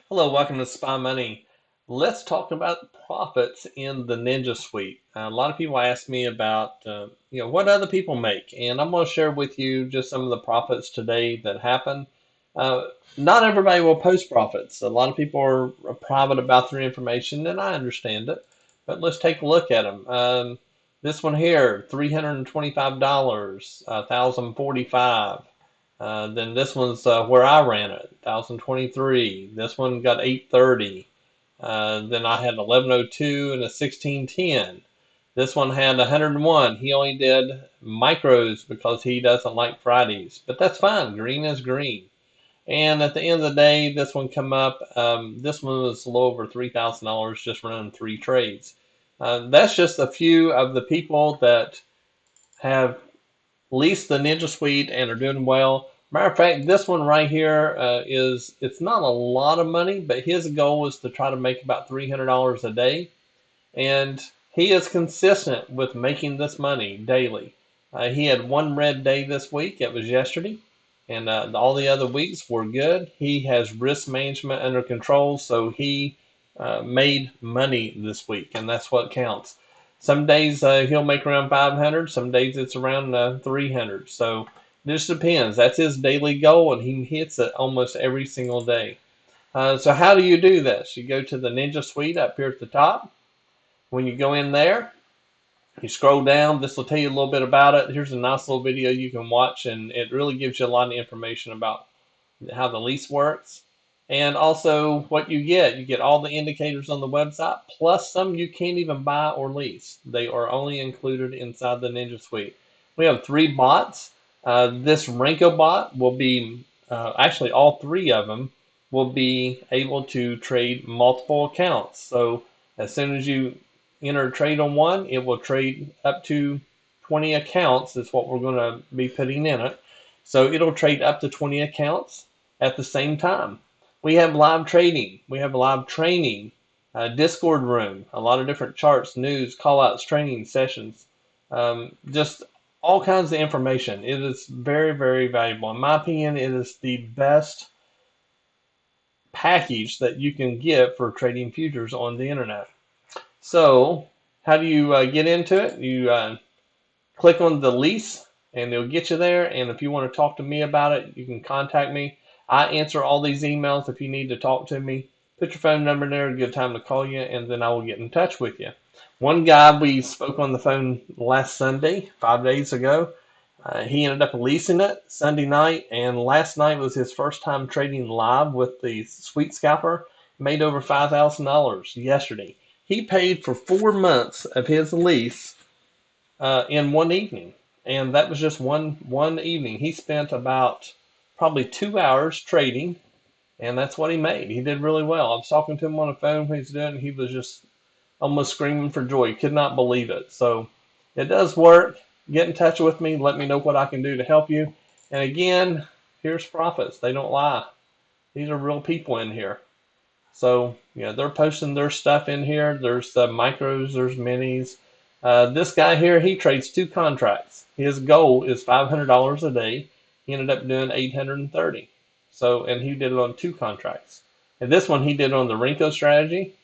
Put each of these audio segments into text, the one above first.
Hello, welcome to Spy Money. Let's talk about profits in the Ninja Suite. A lot of people ask me about, what other people make, and I'm going to share with you just some of the profits today that happen. Uh, Not everybody will post profits. A lot of people are private about their information, and I understand it. But let's take a look at them. This one here, $325, 1,045. Then this one's where I ran it, 1023. This one got 830. Then I had 1102 and a 1610. This one had 101. He only did micros because he doesn't like Fridays, but that's fine. Green is green. And at the end of the day, this one come up. This one was a little over $3,000 just running three trades. That's just a few of the people that have leased the Ninja Suite and are doing well. Matter of fact, this one right here it's not a lot of money, but his goal is to try to make about $300 a day. And he is consistent with making this money daily. He had one red day this week. It was yesterday. And all the other weeks were good. He has risk management under control, so he made money this week, and that's what counts. Some days he'll make around 500. Some days it's around 300. So it just depends. That's his daily goal, and he hits it almost every single day. So how do you do this? You go to the Ninja Suite up here at the top. When you go in there, you scroll down. This will tell you a little bit about it. Here's a nice little video you can watch, and it really gives you a lot of information about how the lease works. And also what you get. You get all the indicators on the website, plus some you can't even buy or lease. They are only included inside the Ninja Suite. We have three bots. This Renko bot will be, actually all three of them will be able to trade multiple accounts. So as soon as you enter a trade on one, it will trade up to 20 accounts is what we're going to be putting in it. So it'll trade up to 20 accounts at the same time. We have live trading. We have live training, Discord room, a lot of different charts, news, callouts, training sessions, just all kinds of information. It is very, very valuable. In my opinion, it is the best package that you can get for trading futures on the internet. So how do you get into it? You click on the lease and it'll get you there. And if you want to talk to me about it, you can contact me. I answer all these emails. If you need to talk to me, put your phone number in there, a good time to call you, and then I will get in touch with you. One guy we spoke on the phone last Sunday, 5 days ago. He ended up leasing it Sunday night, and last night was his first time trading live with the Sweet Scalper. Made over $5,000 yesterday. He paid for 4 months of his lease in one evening, and that was just one evening. He spent about probably 2 hours trading, and that's what he made. He did really well. I was talking to him on the phone when he was doing it. He was just almost screaming for joy. He could not believe it. So it does work. Get in touch with me. Let me know what I can do to help you. And again, here's profits. They don't lie. These are real people in here. So, they're posting their stuff in here. There's the micros, there's minis. This guy here, he trades two contracts. His goal is $500 a day. He ended up doing 830. So, and he did it on two contracts. And this one he did on the Renko strategy.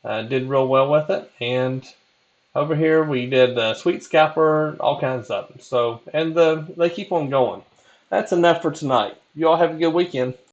Did real well with it. And over here we did Sweet Scalper, all kinds of them. So, and they keep on going. That's enough for tonight. You all have a good weekend.